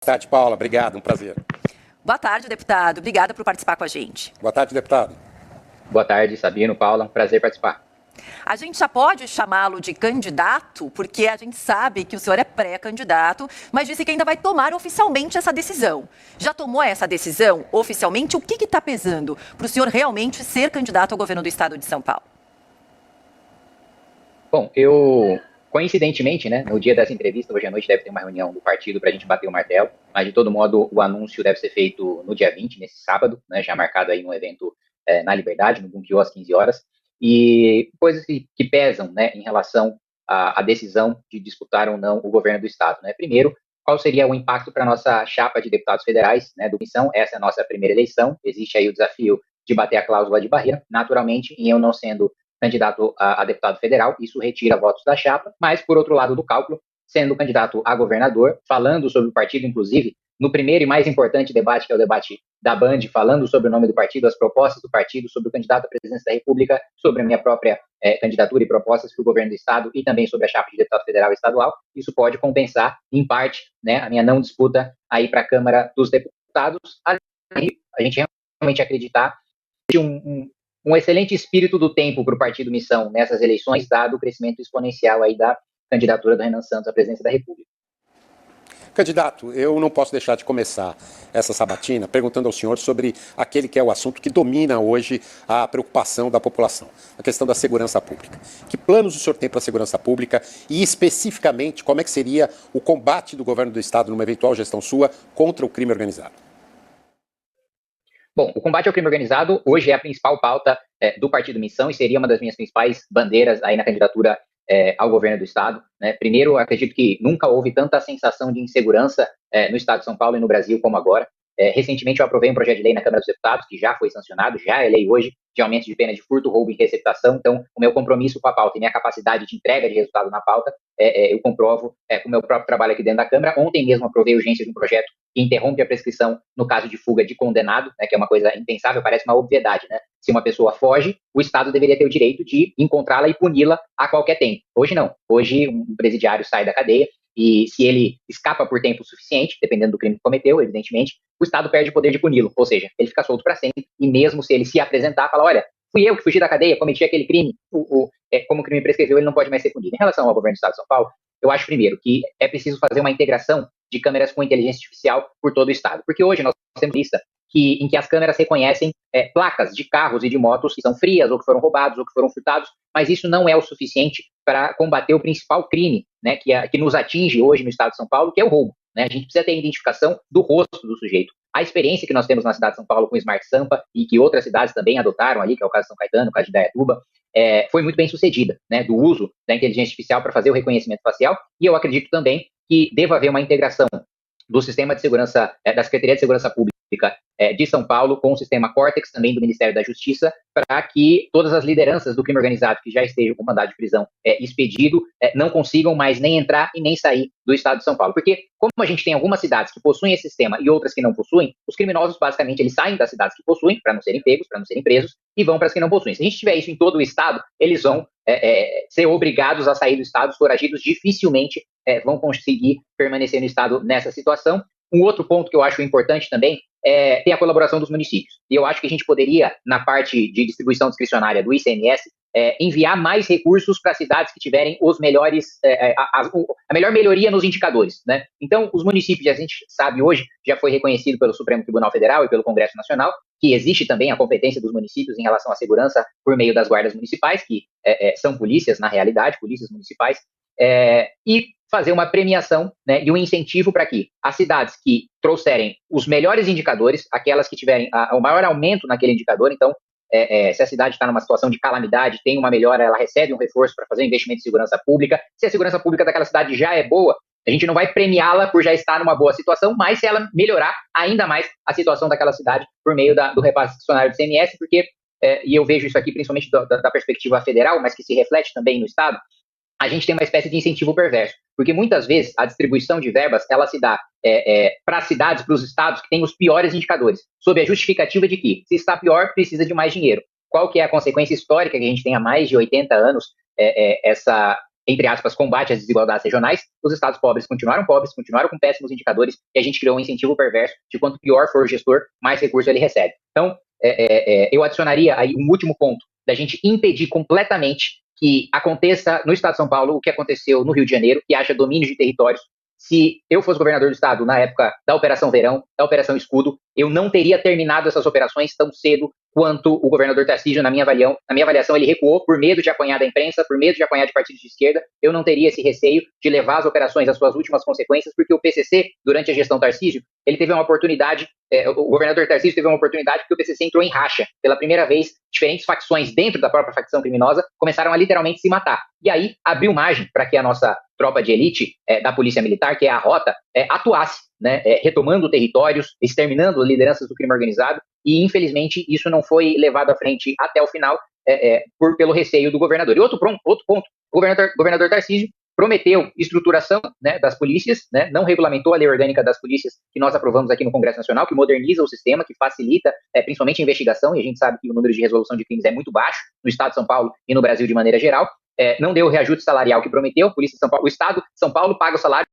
tarde, Paula. Obrigado, um prazer. Boa tarde, deputado. Obrigada por participar com a gente. Boa tarde, deputado. Boa tarde, Sabino, Paula. Prazer participar. A gente já pode chamá-lo de candidato, porque a gente sabe que o senhor é pré-candidato, mas disse que ainda vai tomar oficialmente essa decisão. Já tomou essa decisão oficialmente? O que está pesando para o senhor realmente ser candidato ao governo do estado de São Paulo? Bom, eu, coincidentemente, né, no dia dessa entrevista, hoje à noite deve ter uma reunião do partido para a gente bater o martelo, mas de todo modo o anúncio deve ser feito no dia 20, nesse sábado, né, já marcado aí um evento na Liberdade, no Bunkiô, às 15 horas, e coisas que pesam, né, em relação à decisão de disputar ou não o governo do estado, né. Primeiro, qual seria o impacto para a nossa chapa de deputados federais, né, do Missão? Essa é a nossa primeira eleição, existe aí o desafio de bater a cláusula de barreira, naturalmente, em eu não sendo candidato a deputado federal, isso retira votos da chapa, mas, por outro lado do cálculo, sendo candidato a governador, falando sobre o partido, inclusive, no primeiro e mais importante debate, que é o debate da Band, falando sobre o nome do partido, as propostas do partido, sobre o candidato à presidência da República, sobre a minha própria candidatura e propostas para o governo do estado e também sobre a chapa de deputado federal e estadual, isso pode compensar, em parte, né, a minha não disputa aí para a Câmara dos Deputados, além de a gente realmente acreditar que um excelente espírito do tempo para o Partido Missão nessas eleições, dado o crescimento exponencial aí da candidatura do Renan Santos à presidência da República. Candidato, eu não posso deixar de começar essa sabatina perguntando ao senhor sobre aquele que é o assunto que domina hoje a preocupação da população, a questão da segurança pública. Que planos o senhor tem para a segurança pública e, especificamente, como é que seria o combate do governo do estado numa eventual gestão sua contra o crime organizado? Bom, o combate ao crime organizado hoje é a principal pauta do Partido Missão e seria uma das minhas principais bandeiras aí na candidatura ao governo do estado, né? Primeiro, acredito que nunca houve tanta sensação de insegurança no estado de São Paulo e no Brasil como agora. Recentemente eu aprovei um projeto de lei na Câmara dos Deputados, que já foi sancionado, já é lei hoje, de aumento de pena de furto, roubo e receptação. Então, o meu compromisso com a pauta e minha capacidade de entrega de resultado na pauta, eu comprovo com o meu próprio trabalho aqui dentro da Câmara. Ontem mesmo aprovei a urgência de um projeto que interrompe a prescrição no caso de fuga de condenado, né, que é uma coisa impensável, parece uma obviedade, né? Se uma pessoa foge, o Estado deveria ter o direito de encontrá-la e puni-la a qualquer tempo. Hoje não. Hoje um presidiário sai da cadeia e se ele escapa por tempo suficiente, dependendo do crime que cometeu, evidentemente, o Estado perde o poder de puni-lo, ou seja, ele fica solto para sempre e mesmo se ele se apresentar, fala, olha, fui eu que fugi da cadeia, cometi aquele crime, como o crime prescreveu, ele não pode mais ser punido. Em relação ao governo do Estado de São Paulo, eu acho, primeiro, que é preciso fazer uma integração de câmeras com inteligência artificial por todo o estado. Porque hoje nós temos lista em que as câmeras reconhecem placas de carros e de motos que são frias, ou que foram roubados, ou que foram furtados, mas isso não é o suficiente para combater o principal crime, né, que nos atinge hoje no estado de São Paulo, que é o roubo. Né? A gente precisa ter a identificação do rosto do sujeito. A experiência que nós temos na cidade de São Paulo com o Smart Sampa e que outras cidades também adotaram ali, que é o caso de São Caetano, o caso de Indaiatuba, foi muito bem sucedida, né, do uso da inteligência artificial para fazer o reconhecimento facial, e eu acredito também que deva haver uma integração do sistema de segurança, da Secretaria de Segurança Pública de São Paulo com o sistema Córtex, também do Ministério da Justiça, para que todas as lideranças do crime organizado que já estejam com mandado de prisão expedido não consigam mais nem entrar e nem sair do estado de São Paulo. Porque, como a gente tem algumas cidades que possuem esse sistema e outras que não possuem, os criminosos, basicamente, eles saem das cidades que possuem, para não serem pegos, para não serem presos, e vão para as que não possuem. Se a gente tiver isso em todo o estado, eles vão ser obrigados a sair do estado, os foragidos dificilmente vão conseguir permanecer no estado nessa situação. Um outro ponto que eu acho importante também é ter a colaboração dos municípios. E eu acho que a gente poderia, na parte de distribuição discricionária do ICMS, enviar mais recursos para cidades que tiverem os melhores, a melhor melhoria nos indicadores. Né? Então, os municípios, a gente sabe hoje, já foi reconhecido pelo Supremo Tribunal Federal e pelo Congresso Nacional, que existe também a competência dos municípios em relação à segurança por meio das guardas municipais, que são polícias, na realidade, polícias municipais, e fazer uma premiação, né, e um incentivo para que as cidades que trouxerem os melhores indicadores, aquelas que tiverem o maior aumento naquele indicador, então, se a cidade está numa situação de calamidade, tem uma melhora, ela recebe um reforço para fazer um investimento em segurança pública. Se a segurança pública daquela cidade já é boa, a gente não vai premiá-la por já estar numa boa situação, mas se ela melhorar ainda mais a situação daquela cidade por meio do repasse discricionário do ICMS, porque, e eu vejo isso aqui principalmente da perspectiva federal, mas que se reflete também no estado, a gente tem uma espécie de incentivo perverso, porque muitas vezes a distribuição de verbas, ela se dá para as cidades, para os estados que têm os piores indicadores, sob a justificativa de que, se está pior, precisa de mais dinheiro. Qual que é a consequência histórica que a gente tem há mais de 80 anos, essa entre aspas, combate às desigualdades regionais, os estados pobres, continuaram com péssimos indicadores, e a gente criou um incentivo perverso de quanto pior for o gestor, mais recurso ele recebe. Então, eu adicionaria aí um último ponto, da gente impedir completamente que aconteça no estado de São Paulo o que aconteceu no Rio de Janeiro, que haja domínio de territórios. Se eu fosse governador do estado na época da Operação Verão, da Operação Escudo, eu não teria terminado essas operações tão cedo quanto o governador Tarcísio, na minha avaliação, ele recuou por medo de apanhar da imprensa, por medo de apanhar de partidos de esquerda. Eu não teria esse receio de levar as operações às suas últimas consequências, porque o PCC, durante a gestão Tarcísio, ele teve uma oportunidade, o governador Tarcísio teve uma oportunidade porque o PCC entrou em racha. Pela primeira vez, diferentes facções dentro da própria facção criminosa começaram a literalmente se matar. E aí, abriu margem para que a nossa tropa de elite da Polícia Militar, que é a Rota, atuasse, né, retomando territórios, exterminando lideranças do crime organizado, e infelizmente isso não foi levado à frente até o final pelo receio do governador. E outro ponto, o governador Tarcísio prometeu estruturação, né, das polícias, né, não regulamentou a lei orgânica das polícias que nós aprovamos aqui no Congresso Nacional, que moderniza o sistema, que facilita principalmente a investigação, e a gente sabe que o número de resolução de crimes é muito baixo no estado de São Paulo e no Brasil de maneira geral. Não deu o reajuste salarial que prometeu, o Estado de São Paulo paga o salário